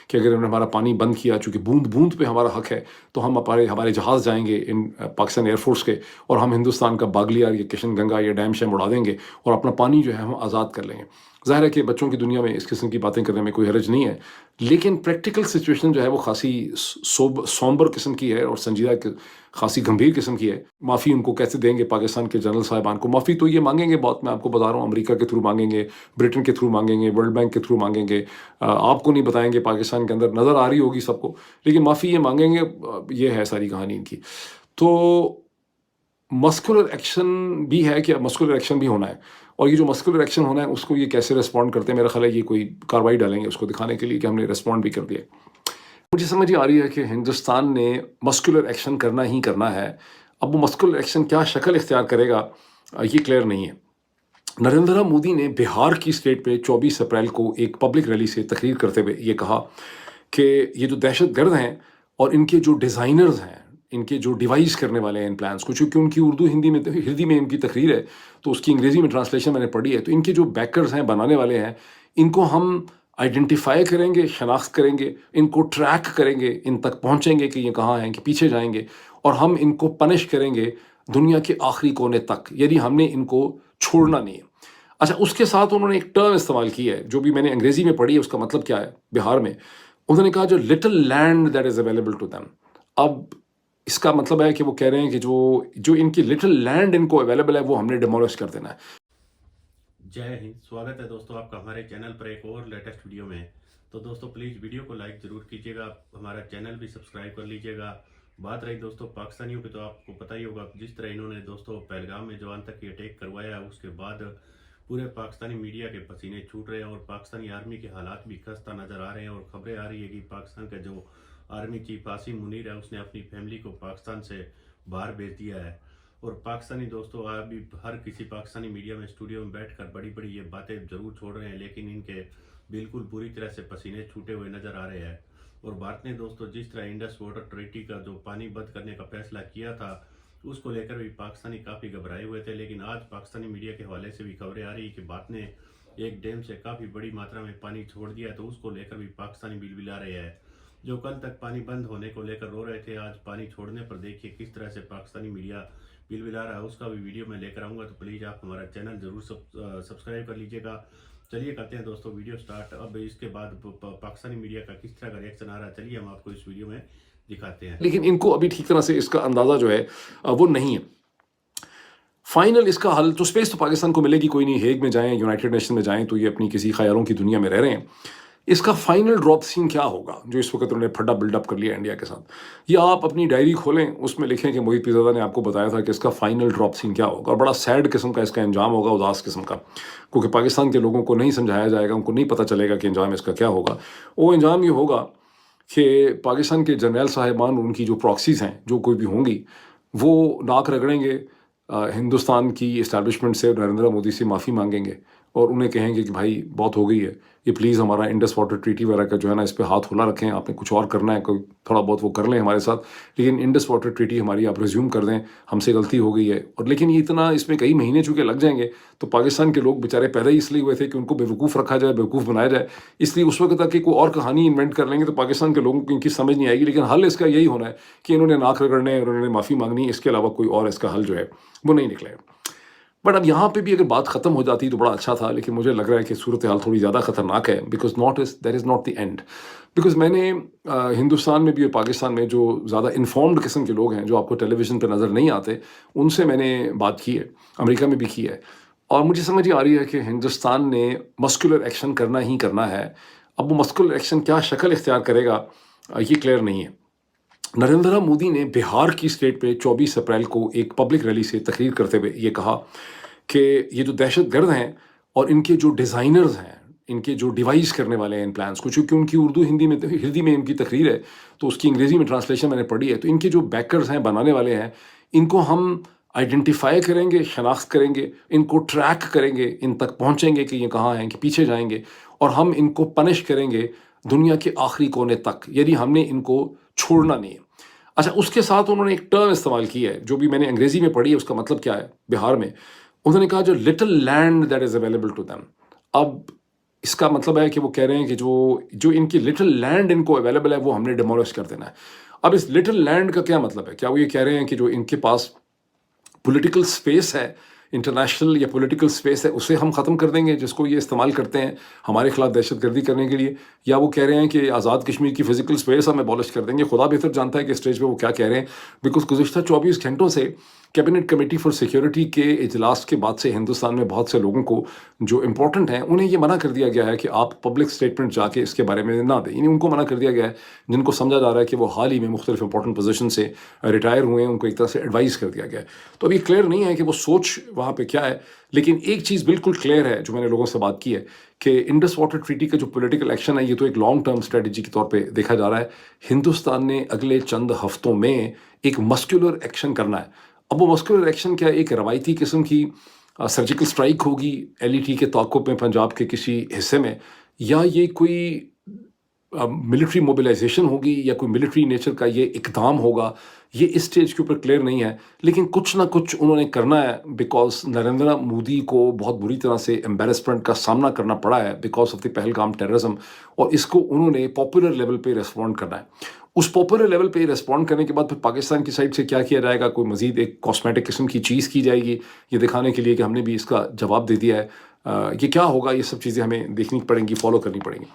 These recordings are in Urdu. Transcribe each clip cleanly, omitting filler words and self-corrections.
کہ اگر انہوں نے ہمارا پانی بند کیا، چونکہ بوند بوند پہ ہمارا حق ہے، تو ہم ہمارے جہاز جائیں گے ان پاکستان ایئر فورس کے، اور ہم ہندوستان کا باگلیار یا کشن گنگا یا ڈیم شیم اڑا دیں گے اور اپنا پانی جو ہے ہم آزاد کر لیں گے۔ ظاہر ہے کہ بچوں کی دنیا میں اس قسم کی باتیں کرنے میں کوئی حرج نہیں ہے، لیکن پریکٹیکل سچویشن جو ہے وہ خاصی سومبر قسم کی ہے اور سنجیدہ خاصی گمبھیر قسم کی ہے۔ معافی ان کو کیسے دیں گے پاکستان کے جنرل صاحبان کو؟ معافی تو یہ مانگیں گے بہت، میں آپ کو بتا رہا ہوں، امریکہ کے تھرو مانگیں گے، برٹن کے تھرو مانگیں گے، ورلڈ بینک کے تھرو مانگیں گے، آپ کو نہیں بتائیں گے، پاکستان کے اندر نظر آ رہی ہوگی سب کو، لیکن معافی یہ مانگیں گے۔ یہ ہے ساری کہانی ان کی۔ تو مسکولر ایکشن بھی ہے کہ مسکولر ایکشن بھی ہونا ہے، اور یہ جو مسکولر ایکشن ہونا ہے اس کو یہ کیسے ریسپونڈ کرتے ہیں، میرا خیال ہے یہ کوئی کاروائی ڈالیں گے اس کو دکھانے کے لیے کہ ہم نے ریسپونڈ بھی کر دیا۔ مجھے سمجھ آ رہی ہے کہ ہندوستان نے مسکولر ایکشن کرنا ہی کرنا ہے۔ اب وہ مسکولر ایکشن کیا شکل اختیار کرے گا یہ کلیئر نہیں ہے۔ نریندر مودی نے بہار کی اسٹیٹ پہ 24 اپریل کو ایک پبلک ریلی سے تقریر کرتے ہوئے یہ کہا کہ یہ جو دہشت گرد ہیں اور ان کے جو ڈیزائنرز ہیں، ان کے جو ڈیوائز کرنے والے ہیں ان پلانس کو، چونکہ ان کی اردو ہندی میں ان کی تقریر ہے تو اس کی انگریزی میں ٹرانسلیشن میں نے پڑھی ہے، تو ان کے جو بیکرز ہیں، بنانے والے ہیں، ان کو ہم آئیڈینٹیفائی کریں گے، شناخت کریں گے، ان کو ٹریک کریں گے، ان تک پہنچیں گے کہ یہ کہاں ہیں، کہ پیچھے جائیں گے، اور ہم ان کو پنش کریں گے دنیا کے آخری کونے تک، یعنی ہم نے ان کو چھوڑنا نہیں ہے۔ اچھا، اس کے ساتھ انہوں نے ایک ٹرم استعمال کی ہے جو بھی میں نے انگریزی میں پڑھی ہے، اس کا مطلب کیا ہے بہار میں؟ انہوں نے کہا جو little land that is available to them. اب اس کا مطلب ہے کہ وہ کہہ رہے ہیں کہ جو ان کی لٹل لینڈ ان کو اویلیبل ہے وہ ہم نے ڈیمولش کر دینا ہے۔ جے ہند، سواگت ہے دوستوں آپ کا ہمارے چینل پر ایک اور لیٹسٹ ویڈیو میں۔ تو دوستوں پلیز ویڈیو کو لائک ضرور کیجیے گا، ہمارا چینل بھی سبسکرائب کر لیجیے گا۔ بات رہی دوستوں پاکستانیوں کی، تو آپ کو پتہ ہی ہوگا جس طرح انہوں نے دوستوں پہلگام میں جو آتنکی اٹیک کروایا، اس کے بعد پورے پاکستانی میڈیا کے پسینے چھوٹ رہے ہیں اور پاکستانی آرمی کے حالات بھی خستہ نظر آ رہے ہیں، اور خبریں آ رہی ہے کہ پاکستان کا جو آرمی چیف عاصم منیر ہے اس نے اپنی فیملی کو پاکستان سے باہر بھیج دیا ہے۔ اور پاکستانی دوستوں ابھی ہر کسی پاکستانی میڈیا میں اسٹوڈیو میں بیٹھ کر بڑی بڑی یہ باتیں ضرور چھوڑ رہے ہیں، لیکن ان کے بالکل بری طرح سے پسینے چھوٹے ہوئے نظر آ رہے ہیں۔ اور بھارت نے دوستوں جس طرح انڈس واٹر ٹریٹی کا جو پانی بند کرنے کا فیصلہ کیا تھا، اس کو لے کر بھی پاکستانی کافی گھبرائے ہوئے تھے، لیکن آج پاکستانی میڈیا کے حوالے سے بھی خبریں آ رہی ہیں کہ بھارت نے ایک ڈیم سے کافی بڑی ماترا میں پانی چھوڑ دیا، تو اس کو لے کر بھی پاکستانی بل بلا رہے ہیں۔ جو کل تک پانی بند ہونے کو لے کر رو رہے تھے، آج پانی چھوڑنے پر دیکھیے کس طرح سے پاکستانی میڈیا بل بلا رہا ہے، اس کا بھی ویڈیو میں لے کر آؤں گا، تو پلیز آپ ہمارا چینل ضرور سبسکرائب کر لیجیے گا۔ چلیے کرتے ہیں دوستوں ویڈیو سٹارٹ۔ اب اس کے بعد پاکستانی میڈیا کا کس طرح کا ریئیکشن آ رہا ہے، چلیے ہم آپ کو اس ویڈیو میں دکھاتے ہیں۔ لیکن ان کو ابھی ٹھیک طرح سے اس کا اندازہ جو ہے وہ نہیں ہے۔ فائنل اس کا حل تو اسپیس تو پاکستان کو ملے گی کوئی نہیں، ہیگ میں جائیں، یونائٹڈ نیشن میں جائیں تو یہ اپنی کسی خیالوں کی دنیا میں رہ رہے ہیں۔ اس کا فائنل ڈراپ سین کیا ہوگا جو اس وقت انہوں نے پھڈا بلڈ اپ کر لیا انڈیا کے ساتھ؟ یہ آپ اپنی ڈائری کھولیں، اس میں لکھیں کہ محیط پیرزادہ نے آپ کو بتایا تھا کہ اس کا فائنل ڈراپ سین کیا ہوگا، اور بڑا سیڈ قسم کا اس کا انجام ہوگا، اداس قسم کا، کیونکہ پاکستان کے لوگوں کو نہیں سمجھایا جائے گا، ان کو نہیں پتہ چلے گا کہ انجام اس کا کیا ہوگا۔ وہ انجام یہ ہوگا کہ پاکستان کے جرنیل صاحبان، ان کی جو پراکسیز ہیں جو کوئی بھی ہوں گی، وہ ناک رگڑیں گے ہندوستان کی اسٹیبلشمنٹ سے، نریندر مودی سے معافی مانگیں گے اور انہیں کہیں گے کہ بھائی بہت ہو گئی ہے، یہ پلیز ہمارا انڈس واٹر ٹریٹی وغیرہ کا جو ہے نا اس پہ ہاتھ کھلا رکھیں، آپ نے کچھ اور کرنا ہے کوئی تھوڑا بہت وہ کر لیں ہمارے ساتھ، لیکن انڈس واٹر ٹریٹی ہماری آپ ریزیوم کر دیں، ہم سے غلطی ہو گئی ہے۔ اور لیکن یہ اتنا اس میں کئی مہینے چونکہ لگ جائیں گے، تو پاکستان کے لوگ بیچارے پیدا ہی اس لیے ہوئے تھے کہ ان کو بیوقوف رکھا جائے، بیوقوف بنایا جائے، اس لیے اس وقت تک کہ کوئی اور کہانی انوینٹ کر لیں گے تو پاکستان کے لوگوں کو ان کی سمجھ نہیں آئے گی۔ لیکن حل اس کا یہی ہونا ہے کہ انہوں نے ناک رگڑنے اور انہوں نے معافی مانگنی ہے، اس کے علاوہ کوئی اور اس کا حل جو ہے وہ نہیں نکلے گا۔ بٹ اب یہاں پہ بھی اگر بات ختم ہو جاتی تو بڑا اچھا تھا، لیکن مجھے لگ رہا ہے کہ صورتحال تھوڑی زیادہ خطرناک ہے، because that is not the end. Because میں نے ہندوستان میں بھی اور پاکستان میں جو زیادہ انفارمڈ قسم کے لوگ ہیں جو آپ کو ٹیلی ویژن پہ نظر نہیں آتے، ان سے میں نے بات کی ہے، امریکہ میں بھی کی ہے، اور مجھے سمجھ یہ آ رہی ہے کہ ہندوستان نے مسکولر ایکشن کرنا ہی کرنا ہے۔ اب وہ مسکولر ایکشن کیا شکل اختیار کرے گا یہ کلیئر نہیں ہے۔ نریندر مودی نے بہار کی اسٹیٹ پہ 24 اپریل کو ایک پبلک ریلی سے تقریر کرتے ہوئے یہ کہا کہ یہ جو دہشت گرد ہیں اور ان کے جو ڈیزائنرز ہیں، ان کے جو ڈیوائز کرنے والے ہیں ان پلانس کو، چونکہ ان کی اردو ہندی میں ان کی تقریر ہے تو اس کی انگریزی میں ٹرانسلیشن میں نے پڑھی ہے، تو ان کے جو بیکرز ہیں، بنانے والے ہیں، ان کو ہم آئیڈینٹیفائی کریں گے، شناخت کریں گے، ان کو ٹریک کریں گے، ان تک پہنچیں گے کہ یہ کہاں ہیں، کہ پیچھے جائیں گے، اور ہم ان کو پنش کریں گے دنیا کے آخری کونے تک، یعنی ہم نے ان کو چھوڑنا نہیں ہے۔ اچھا، اس کے ساتھ انہوں نے ایک ٹرم استعمال کی ہے جو بھی میں نے انگریزی میں پڑھی ہے، اس کا مطلب کیا ہے بہار میں؟ انہوں نے کہا جو little land that is available to them. اب اس کا مطلب ہے کہ وہ کہہ رہے ہیں کہ جو ان کی لٹل لینڈ ان کو اویلیبل ہے وہ ہم نے ڈیمولش کر دینا ہے. اب اس لٹل لینڈ کا کیا مطلب ہے؟ کیا وہ یہ کہہ رہے ہیں کہ جو ان کے پاس پولیٹیکل سپیس ہے، انٹرنیشنل یا پولیٹیکل سپیس ہے، اسے ہم ختم کر دیں گے جس کو یہ استعمال کرتے ہیں ہمارے خلاف دہشت گردی کرنے کے لیے؟ یا وہ کہہ رہے ہیں کہ آزاد کشمیر کی فزیکل سپیس ہم ایبالش کر دیں گے؟ خدا بہتر جانتا ہے کہ اسٹیج پہ وہ کیا کہہ رہے ہیں، بیکاز گزشتہ 24 گھنٹوں سے کیبنٹ کمیٹی فار سیکیورٹی کے اجلاس کے بعد سے ہندوستان میں بہت سے لوگوں کو جو امپورٹنٹ ہیں انہیں یہ منع کر دیا گیا ہے کہ آپ پبلک سٹیٹمنٹ جا کے اس کے بارے میں نہ دیں. یعنی ان کو منع کر دیا گیا ہے جن کو سمجھا جا رہا ہے کہ وہ حال ہی میں مختلف امپورٹنٹ پوزیشن سے ریٹائر ہوئے ہیں، ان کو ایک طرح سے ایڈوائز کر دیا گیا ہے. تو ابھی کلیئر نہیں ہے کہ وہ سوچ وہاں پہ کیا ہے، لیکن ایک چیز بالکل کلیئر ہے جو میں نے لوگوں سے بات کی ہے کہ انڈس واٹر ٹریٹی کا جو پولیٹیکل ایکشن ہے یہ تو ایک لانگ ٹرم اسٹریٹجی کے طور پہ دیکھا جا رہا ہے. ہندوستان نے اگلے چند ہفتوں میں ایک مسکولر ایکشن کرنا ہے. اب وہ مسکولر ایکشن کیا ایک روایتی قسم کی سرجیکل اسٹرائک ہوگی ایل ای ٹی کے تعاقب میں پنجاب کے کسی حصے میں، یا یہ کوئی ملٹری موبلائزیشن ہوگی یا کوئی ملٹری نیچر کا یہ اقدام ہوگا، یہ اس سٹیج کے اوپر کلیئر نہیں ہے. لیکن کچھ نہ کچھ انہوں نے کرنا ہے بیکاز نریندر مودی کو بہت بری طرح سے امبیرسمنٹ کا سامنا کرنا پڑا ہے because of the Pahalgam terrorism, اور اس کو انہوں نے پاپولر لیول پہ ریسپونڈ کرنا ہے. اس پاپولر لیول پہ ریسپونڈ کرنے کے بعد پھر پاکستان کی سائڈ سے کیا کیا جائے گا؟ کوئی مزید ایک کاسمیٹک قسم کی چیز کی جائے گی یہ دکھانے کے لیے کہ ہم نے بھی اس کا جواب دے دیا ہے. یہ کیا ہوگا؟ یہ سب چیزیں ہمیں دیکھنی پڑیں گی، فالو کرنی پڑیں گی.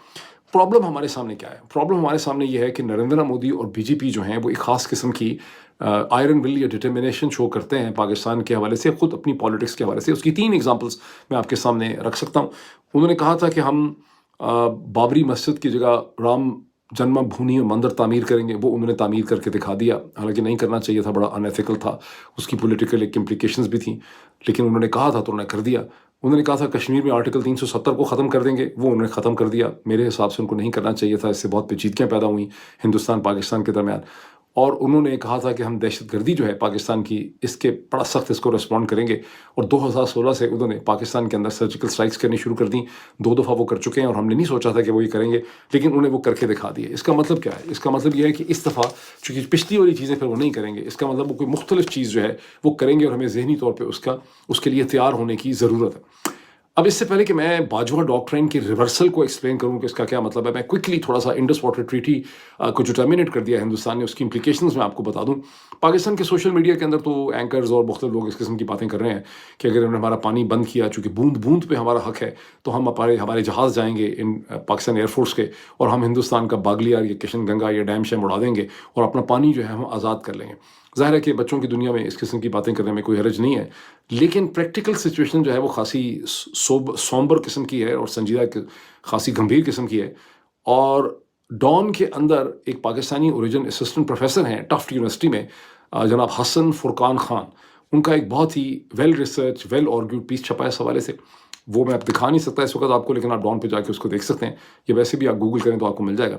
پرابلم ہمارے سامنے کیا ہے؟ پرابلم ہمارے سامنے یہ ہے کہ نریندر مودی اور بی جے پی جو ہیں وہ ایک خاص قسم کی آئرن ول یا ڈٹرمنیشن شو کرتے ہیں پاکستان کے حوالے سے، خود اپنی پالیٹکس کے حوالے سے. اس کی 3 ایگزامپلس میں آپ کے سامنے رکھ سکتا ہوں. انہوں نے کہا تھا کہ ہم بابری مسجد کی جگہ رام جنم بھومی مندر تعمیر کریں گے. وہ انہوں نے تعمیر کر کے دکھا دیا، حالانکہ نہیں کرنا چاہیے تھا، بڑا ان ایتھیکل تھا، اس کی پولیٹیکل ایک امپلیکیشنز بھی تھیں، لیکن انہوں نے کہا تھا تو انہوں نے کر دیا. انہوں نے کہا تھا کشمیر میں آرٹیکل 370 کو ختم کر دیں گے، وہ انہوں نے ختم کر دیا. میرے حساب سے ان کو نہیں کرنا چاہیے تھا، اس سے بہت پیچیدگیاں پیدا ہوئیں ہندوستان پاکستان کے درمیان. اور انہوں نے کہا تھا کہ ہم دہشت گردی جو ہے پاکستان کی، اس کے بڑا سخت اس کو ریسپونڈ کریں گے. اور 2016 سے انہوں نے پاکستان کے اندر سرجیکل اسٹرائکس کرنی شروع کر دیں. 2 دفعہ وہ کر چکے ہیں اور ہم نے نہیں سوچا تھا کہ وہ یہ کریں گے، لیکن انہوں نے وہ کر کے دکھا دیا. اس کا مطلب کیا ہے؟ اس کا مطلب یہ ہے کہ اس دفعہ چونکہ پچھلی والی چیزیں پھر وہ نہیں کریں گے، اس کا مطلب وہ کوئی مختلف چیز جو ہے وہ کریں گے، اور ہمیں ذہنی طور پہ اس کے لیے تیار ہونے کی ضرورت ہے. اب اس سے پہلے کہ میں باجوہ ڈاکٹرائن کی ریورسل کو ایکسپلین کروں کہ اس کا کیا مطلب ہے، میں کوئکلی تھوڑا سا انڈس واٹر ٹریٹی کو جو ٹرمینیٹ کر دیا ہندوستان نے اس کی امپلیکیشنز میں آپ کو بتا دوں. پاکستان کے سوشل میڈیا کے اندر تو اینکرز اور مختلف لوگ اس قسم کی باتیں کر رہے ہیں کہ اگر انہوں نے ہمارا پانی بند کیا، چونکہ بوند بوند پہ ہمارا حق ہے، تو ہم ہمارے جہاز جائیں گے ان پاکستان ایئر فورس کے، اور ہم ہندوستان کا باگلیار یا کشن گنگا یا ڈیم شیم اڑا دیں گے اور اپنا پانی جو ہے ہم آزاد کر لیں گے. ظاہر ہے کہ بچوں کی دنیا میں اس قسم کی باتیں کرنے میں کوئی حرج نہیں ہے، لیکن پریکٹیکل سچویشن جو ہے وہ خاصی سومبر قسم کی ہے اور سنجیدہ خاصی گمبھیر قسم کی ہے. اور ڈان کے اندر ایک پاکستانی اوریجن اسسٹنٹ پروفیسر ہیں ٹفٹ یونیورسٹی میں، جناب حسن فرقان خان، ان کا ایک بہت ہی ویل ریسرچ ویل آرگیوڈ پیس چھپا ہے اس حوالے سے. وہ میں اب دکھا نہیں سکتا اس وقت آپ کو، لیکن آپ ڈان پہ جا کے اس کو دیکھ سکتے ہیں، یا ویسے بھی آپ گوگل کریں تو آپ کو مل جائے گا.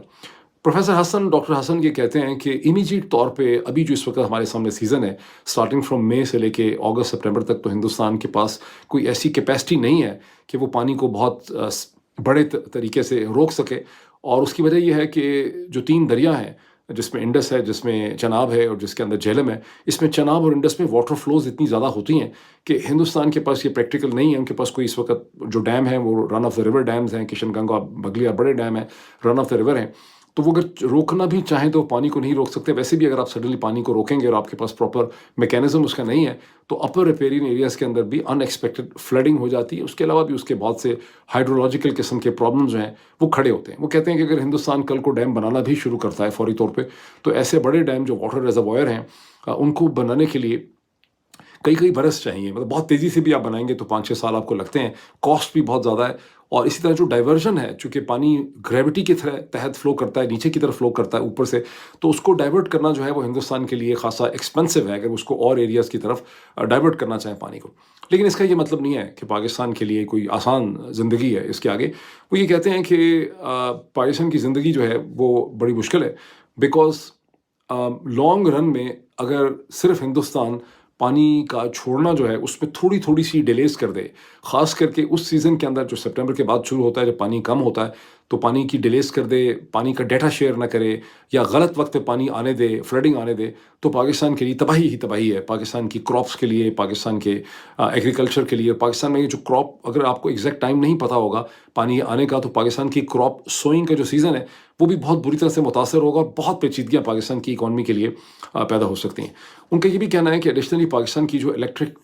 پروفیسر حسن، ڈاکٹر حسن یہ کہتے ہیں کہ امیجیٹ طور پہ ابھی جو اس وقت ہمارے سامنے سیزن ہے، سٹارٹنگ فرام مئی سے لے کے اگست سپٹمبر تک، تو ہندوستان کے پاس کوئی ایسی کیپیسٹی نہیں ہے کہ وہ پانی کو بہت بڑے طریقے سے روک سکے. اور اس کی وجہ یہ ہے کہ جو 3 دریا ہیں، جس میں انڈس ہے، جس میں چناب ہے اور جس کے اندر جہلم ہے، اس میں چناب اور انڈس میں واٹر فلوز اتنی زیادہ ہوتی ہیں کہ ہندوستان کے پاس یہ پریکٹیکل نہیں ہے. ان کے پاس کوئی اس وقت جو ڈیم ہے وہ رن آف دا ریور ڈیمز ہیں، کشن گنگا بگلیا بڑے ڈیم ہیں، رن آف دا ریور ہیں. تو وہ اگر روکنا بھی چاہیں تو پانی کو نہیں روک سکتے. ویسے بھی اگر آپ سڈنلی پانی کو روکیں گے اور آپ کے پاس پراپر میکینزم اس کا نہیں ہے، تو اپر ریپیرین ایریاز کے اندر بھی ان ایکسپیکٹڈ فلڈنگ ہو جاتی ہے. اس کے علاوہ بھی اس کے بہت سے ہائیڈرولوجیکل قسم کے پرابلمز جو ہیں وہ کھڑے ہوتے ہیں. وہ کہتے ہیں کہ اگر ہندوستان کل کو ڈیم بنانا بھی شروع کرتا ہے فوری طور پہ، تو ایسے بڑے ڈیم جو واٹر ریزروائر ہیں ان کو بنانے کے لیے کئی برس چاہیے. مطلب بہت تیزی سے بھی آپ بنائیں گے تو 5-6 سال آپ کو لگتے ہیں، کاسٹ بھی بہت زیادہ ہے. اور اسی طرح جو ڈائیورژن ہے، چونکہ پانی گریوٹی کے تحت فلو کرتا ہے، نیچے کی طرف فلو کرتا ہے اوپر سے، تو اس کو ڈائیورٹ کرنا جو ہے وہ ہندوستان کے لیے خاصا ایکسپینسو ہے اگر اس کو اور ایریاز کی طرف ڈائیورٹ کرنا چاہیں پانی کو. لیکن اس کا یہ مطلب نہیں ہے کہ پاکستان کے لیے کوئی آسان زندگی ہے اس کے آگے. وہ یہ کہتے ہیں کہ پاکستان کی زندگی جو ہے وہ بڑی مشکل ہے، بیکاز لانگ رن میں اگر صرف ہندوستان پانی کا چھوڑنا جو ہے اس میں تھوڑی تھوڑی سی ڈیلیز کر دے، خاص کر کے اس سیزن کے اندر جو سپٹمبر کے بعد شروع ہوتا ہے، جب پانی کم ہوتا ہے تو پانی کی ڈیلیز کر دے، پانی کا ڈیٹا شیئر نہ کرے یا غلط وقت پہ پانی آنے دے، فلڈنگ آنے دے، تو پاکستان کے لیے تباہی ہی تباہی ہے، پاکستان کی کراپس کے لیے، پاکستان کے ایگریکلچر کے لیے. پاکستان میں یہ جو کراپ، اگر آپ کو ایگزیکٹ ٹائم نہیں پتہ ہوگا پانی آنے کا، تو پاکستان کی کراپ سوئنگ کا جو سیزن ہے وہ بھی بہت بری طرح سے متاثر ہوگا اور بہت پیچیدگیاں پاکستان کی اکانومی کے لیے پیدا ہو سکتی ہیں. ان کا یہ بھی کہنا ہے کہ ایڈیشنلی پاکستان کی جو الیکٹرک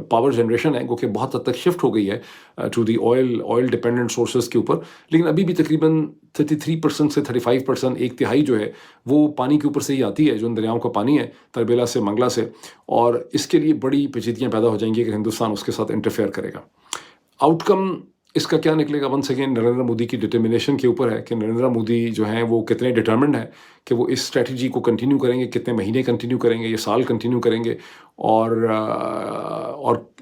پاور جنریشن ہے وہ کہ بہت حد تک شفٹ ہو گئی ہے to the oil dependent sources کے اوپر، لیکن ابھی بھی تقریباً 33% سے 35%، ایک تہائی جو ہے وہ پانی کے اوپر سے ہی آتی ہے، جو ان دریاؤں کا پانی ہے تربیلا سے، منگلا سے، اور اس کے لیے بڑی پیچیدگیاں پیدا ہو جائیں گی اگر ہندوستان اس کے ساتھ انٹرفیئر کرے گا. آؤٹ کم اس کا کیا نکلے گا، ونس اگین نریندر مودی کی ڈٹرمنیشن کے اوپر ہے کہ نریندر مودی جو ہیں وہ کتنے ڈٹرمنڈ ہیں کہ وہ اس اسٹریٹجی کو کنٹینیو کریں گے، کتنے مہینے کنٹینیو کریں گے، یہ سال کنٹینیو کریں گے، اور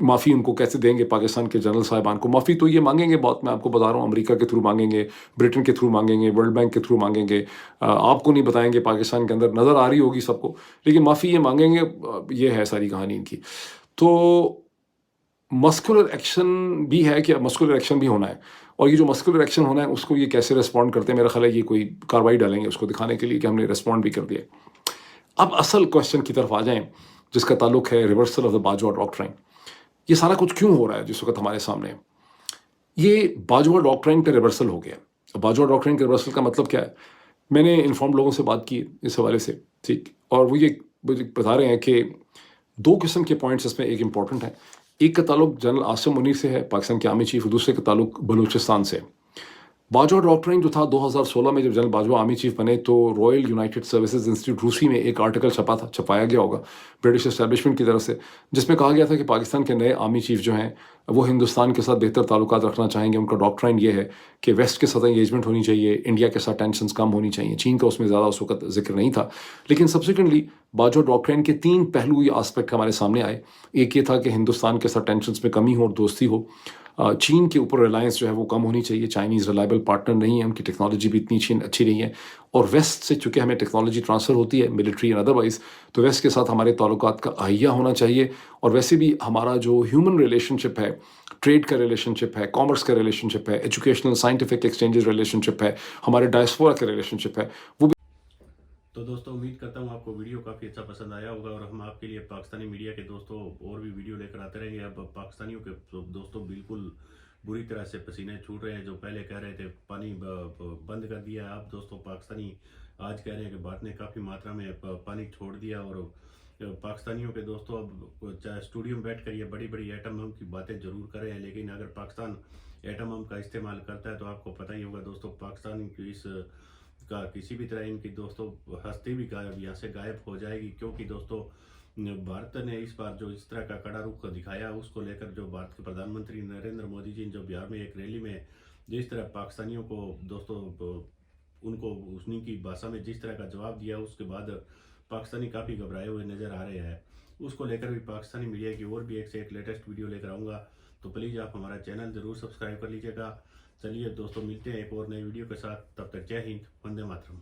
معافی ان کو کیسے دیں گے. پاکستان کے جنرل صاحبان کو معافی تو یہ مانگیں گے بہت، میں آپ کو بتا رہا ہوں، امریکہ کے تھرو مانگیں گے، برٹن کے تھرو مانگیں گے، ورلڈ بینک کے تھرو مانگیں گے، آپ کو نہیں بتائیں گے، پاکستان کے اندر نظر آ رہی ہوگی سب کو، لیکن معافی یہ مانگیں گے. یہ ہے ساری کہانی ان کی. تو مسکولر ایکشن بھی ہے کہ مسکولر ایکشن بھی ہونا ہے، اور یہ جو مسکولر ایکشن ہونا ہے اس کو یہ کیسے ریسپونڈ کرتے ہیں، میرا خیال ہے یہ کوئی کاروائی ڈالیں گے اس کو دکھانے کے لیے کہ ہم نے ریسپونڈ بھی کر دیا. اب اصل کوشچن کی طرف آ جائیں جس کا تعلق ہے reversal of the Bajwa doctrine. یہ سارا کچھ کیوں ہو رہا ہے جس وقت ہمارے سامنے ہے؟ یہ باجوہ ڈاکٹرائن کا ریورسل ہو گیا. باجوہ ڈاکٹرائن کے ریورسل کا مطلب کیا ہے؟ میں نے انفارم لوگوں سے بات کی اس حوالے سے، ٹھیک، اور وہ یہ مجھے بتا رہے ہیں کہ دو قسم کے پوائنٹس اس میں ایک امپورٹنٹ ہے. ایک کا تعلق جنرل عاصم منیر سے ہے، پاکستان کے آرمی چیف، اور دوسرے کا تعلق بلوچستان سے. باجوہ ڈاکٹرائن جو تھا 2016 میں جب جنرل باجوہ آرمی چیف بنے تو رائل یونائٹڈ سروسز انسٹیٹیوٹ روسی میں ایک آرٹیکل چھپایا گیا ہوگا برٹش اسٹیبلشمنٹ کی طرف سے، جس میں کہا گیا تھا کہ پاکستان کے نئے آرمی چیف جو ہیں وہ ہندوستان کے ساتھ بہتر تعلقات رکھنا چاہیں گے. ان کا ڈاکٹرائن یہ ہے کہ ویسٹ کے ساتھ انگیجمنٹ ہونی چاہیے، انڈیا کے ساتھ ٹینشنز کم ہونی چاہیے. چین کا اس میں زیادہ اس وقت ذکر نہیں تھا، لیکن سبسیکوئنٹلی باجوہ ڈاکٹرائن کے 3 پہلو یا آسپیکٹ ہمارے سامنے آئے. ایک یہ تھا کہ ہندوستان کے ساتھ ٹینشنز میں کمی ہو اور دوستی ہو. چین کے اوپر ریلائنس جو ہے وہ کم ہونی چاہیے، چائنیز ریلائبل پارٹنر نہیں ہے، ان کی ٹیکنالوجی بھی اتنی اچھی نہیں ہے، اور ویسٹ سے چونکہ ہمیں ٹیکنالوجی ٹرانسفر ہوتی ہے ملٹری اینڈ ادروائز، تو ویسٹ کے ساتھ ہمارے تعلقات کا اہیا ہونا چاہیے. اور ویسے بھی ہمارا جو ہیومن ریلیشن شپ ہے، ٹریڈ کا ریلیشن شپ ہے، کامرس کا ریلیشن شپ ہے، ایجوکیشنل سائنٹیفک ایکسچینجز ریلیشن شپ ہے، ہمارے ڈائسپورا کا ریلیشن شپ ہے، وہ بھی. تو دوستوں امید کرتا ہوں آپ کو ویڈیو کافی اچھا پسند آیا ہوگا، اور ہم آپ کے لیے پاکستانی میڈیا کے دوستوں اور بھی ویڈیو لے کر آتے رہیں گے. اب پاکستانیوں کے دوستوں بالکل بری طرح سے پسینے چھوٹ رہے ہیں. جو پہلے کہہ رہے تھے پانی بند کر دیا ہے، اب دوستوں پاکستانی آج کہہ رہے ہیں کہ بھارت نے کافی ماترا میں پانی چھوڑ دیا. اور پاکستانیوں کے دوستوں اب چاہے اسٹوڈیو میں بیٹھ کر یہ بڑی بڑی ایٹم بم کی باتیں ضرور کر رہے ہیں، لیکن اگر پاکستان ایٹم بم کا استعمال کرتا ہے تو آپ کو پتہ ہی ہوگا دوستوں پاکستان کی اس کا کسی بھی طرح ان کی دوستوں ہستی بھی یہاں سے غائب ہو جائے گی. کیونکہ دوستوں بھارت نے اس بار جو اس طرح کا کڑا رخ دکھایا، اس کو لے کر جو بھارت کے پردھان منتری نریندر مودی جی جو بہار میں ایک ریلی میں جس طرح پاکستانیوں کو دوستوں ان کو انہی کی بھاشا میں جس طرح کا جواب دیا، اس کے بعد پاکستانی کافی گھبرائے ہوئے نظر آ رہے ہیں. اس کو لے کر بھی پاکستانی میڈیا کی اور بھی ایک سے ایک لیٹسٹ ویڈیو لے کر آؤں گا. تو پلیز آپ ہمارا چینل ضرور سبسکرائب کر لیجیے گا. چلیے دوستوں ملتے ہیں ایک اور نئی ویڈیو کے ساتھ، تب تک جے ہند، وندے ماترم.